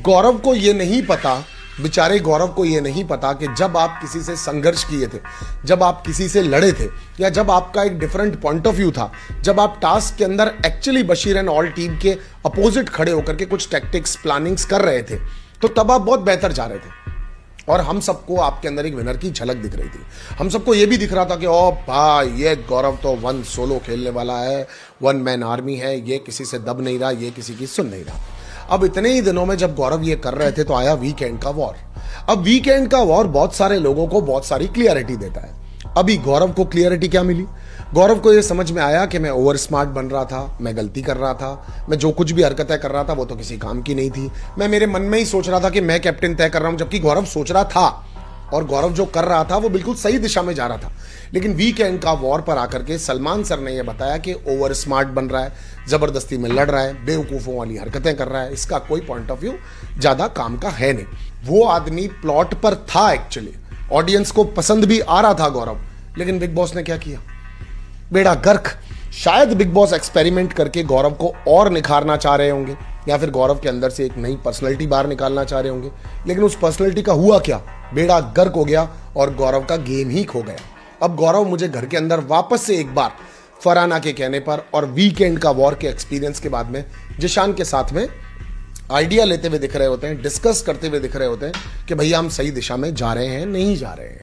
गौरव को ये नहीं पता, बेचारे गौरव को ये नहीं पता कि जब आप किसी से संघर्ष किए थे, जब आप किसी से लड़े थे, या जब आपका एक डिफरेंट पॉइंट ऑफ व्यू था, जब आप टास्क के अंदर actually Bashir and all team के अपोजिट खड़े होकर के कुछ टैक्टिक्स प्लानिंग्स कर रहे थे, तो तब आप बहुत बेहतर जा रहे थे और हम सबको आपके अंदर एक विनर की झलक दिख रही थी। हम सबको ये भी दिख रहा था कि ओ भाई, ये गौरव तो वन सोलो खेलने वाला है, वन मैन आर्मी है, ये किसी से दब नहीं रहा, ये किसी की सुन नहीं रहा। अब इतने ही दिनों में जब गौरव ये कर रहे थे तो आया वीकेंड का वॉर। अब वीकेंड का वॉर बहुत सारे लोगों को बहुत सारी क्लियरिटी देता है। अभी गौरव को क्लियरिटी क्या मिली? गौरव को ये समझ में आया कि मैं ओवर स्मार्ट बन रहा था, मैं गलती कर रहा था, मैं जो कुछ भी हरकतें कर रहा था वो तो किसी काम की नहीं थी। मैं मेरे मन में ही सोच रहा था कि मैं कैप्टन तय कर रहा हूं, जबकि गौरव सोच रहा था और गौरव जो कर रहा था वो बिल्कुल सही दिशा में जा रहा था। लेकिन वीकेंड का वॉर पर आकर के सलमान सर ने यह बताया कि ओवर स्मार्ट बन रहा है, जबरदस्ती में लड़ रहा है, बेवकूफों वाली हरकतें कर रहा है, इसका कोई पॉइंट ऑफ व्यू ज्यादा काम का है नहीं। वो आदमी प्लॉट पर था, एक्चुअली ऑडियंस को पसंद भी आ रहा था गौरव, लेकिन बिग बॉस ने क्या किया? बेड़ा गर्क। शायद बिग बॉस एक्सपेरिमेंट करके गौरव को और निखारना चाह रहे होंगे, या फिर गौरव के अंदर से एक नई पर्सनैलिटी बाहर निकालना चाह रहे होंगे, लेकिन उस पर्सनैलिटी का हुआ क्या? बेड़ा गर्क हो गया और गौरव का गेम ही खो गया। अब गौरव मुझे घर के अंदर वापस से एक बार फरहाना के कहने पर और वीकेंड का वॉर के एक्सपीरियंस के बाद में जिशान के साथ में आइडिया लेते हुए दिख रहे होते हैं, डिस्कस करते हुए दिख रहे होते हैं कि भैया हम सही दिशा में जा रहे हैं, नहीं जा रहे हैं।